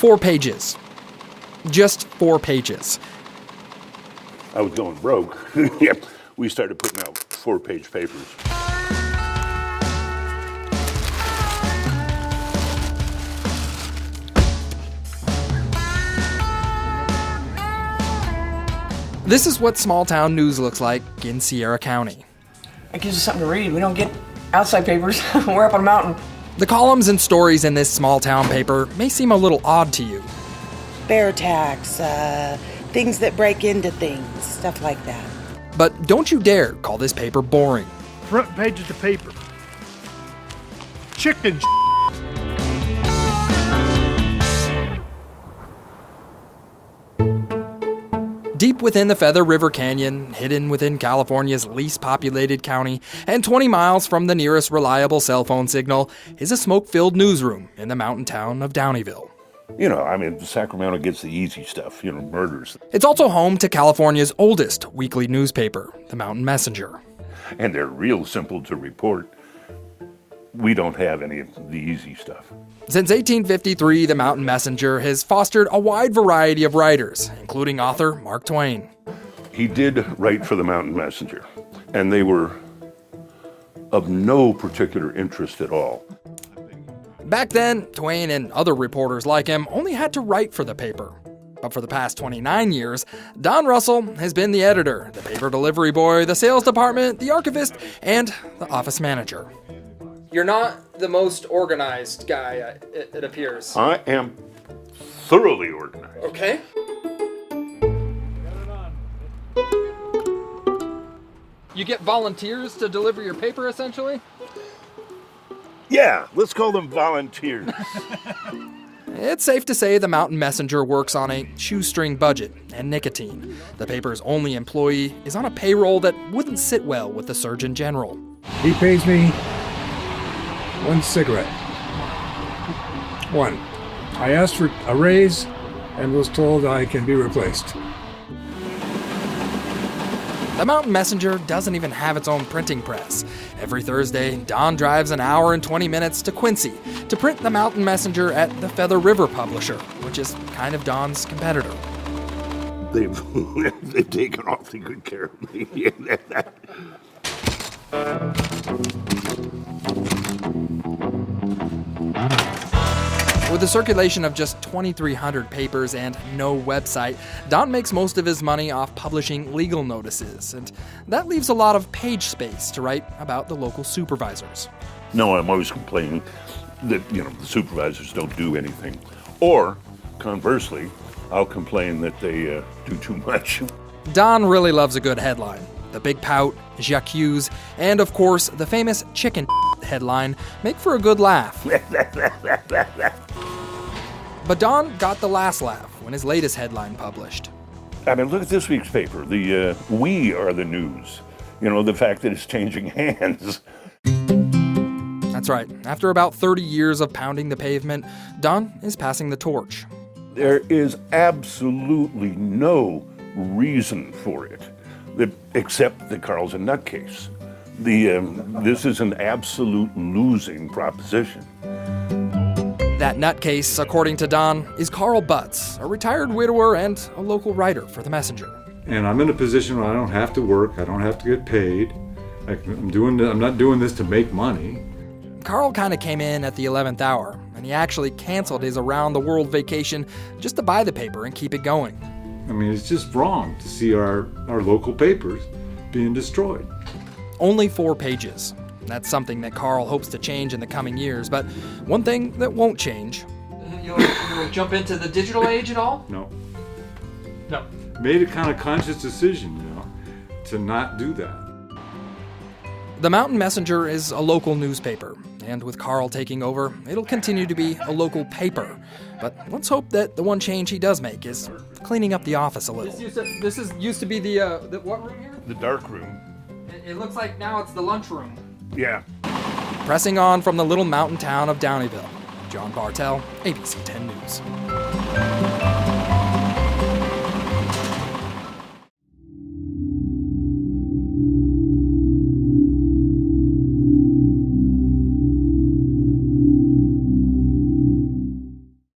4 pages. Just 4 pages. I was going broke. We started putting out 4-page papers. This is what small-town news looks like in Sierra County. It gives us something to read. We don't get outside papers. We're up on a mountain. The columns and stories in this small-town paper may seem a little odd to you. Bear attacks, things that break into things, stuff like that. But don't you dare call this paper boring. Front pages of paper. Chicken. Deep within the Feather River Canyon, hidden within California's least populated county, and 20 miles from the nearest reliable cell phone signal, is a smoke-filled newsroom in the mountain town of Downieville. Sacramento gets the easy stuff, murders. It's also home to California's oldest weekly newspaper, the Mountain Messenger. And they're real simple to report. We don't have any of the easy stuff. Since 1853, the Mountain Messenger has fostered a wide variety of writers, including author Mark Twain. He did write for the Mountain Messenger, and they were of no particular interest at all. Back then, Twain and other reporters like him only had to write for the paper. But for the past 29 years, Don Russell has been the editor, the paper delivery boy, the sales department, the archivist, and the office manager. You're not the most organized guy, it appears. I am thoroughly organized. Okay. You get volunteers to deliver your paper, essentially? Yeah, let's call them volunteers. It's safe to say the Mountain Messenger works on a shoestring budget and nicotine. The paper's only employee is on a payroll that wouldn't sit well with the Surgeon General. He pays me 1 cigarette. 1. I asked for a raise and was told I can be replaced. The Mountain Messenger doesn't even have its own printing press. Every Thursday, Don drives an hour and 20 minutes to Quincy to print the Mountain Messenger at the Feather River Publisher, which is kind of Don's competitor. They've taken awfully good care of me. With a circulation of just 2,300 papers and no website, Don makes most of his money off publishing legal notices, and that leaves a lot of page space to write about the local supervisors. No, I'm always complaining that, the supervisors don't do anything. Or, conversely, I'll complain that they do too much. Don really loves a good headline. The Big Pout, J'accuse, and of course, the famous chicken headline make for a good laugh. But Don got the last laugh when his latest headline published. Look at this week's paper. The we are the news. The fact that it's changing hands. That's right. After about 30 years of pounding the pavement, Don is passing the torch. There is absolutely no reason for it, except that Carl's a nutcase. This is an absolute losing proposition. That nutcase, according to Don, is Carl Butts, a retired widower and a local writer for the Messenger. And I'm in a position where I don't have to work, I don't have to get paid. I'm not doing this to make money. Carl kind of came in at the 11th hour, and he actually canceled his around-the-world vacation just to buy the paper and keep it going. It's just wrong to see our local papers being destroyed. Only 4 pages. That's something that Carl hopes to change in the coming years, but one thing that won't change. You'll jump into the digital age at all? No. No. Made a kind of conscious decision, to not do that. The Mountain Messenger is a local newspaper, and with Carl taking over, it'll continue to be a local paper. But let's hope that the one change he does make is cleaning up the office a little. This used to be the what room here? The dark room. It looks like now it's the lunchroom. Yeah. Pressing on from the little mountain town of Downieville, John Bartell, ABC10 News.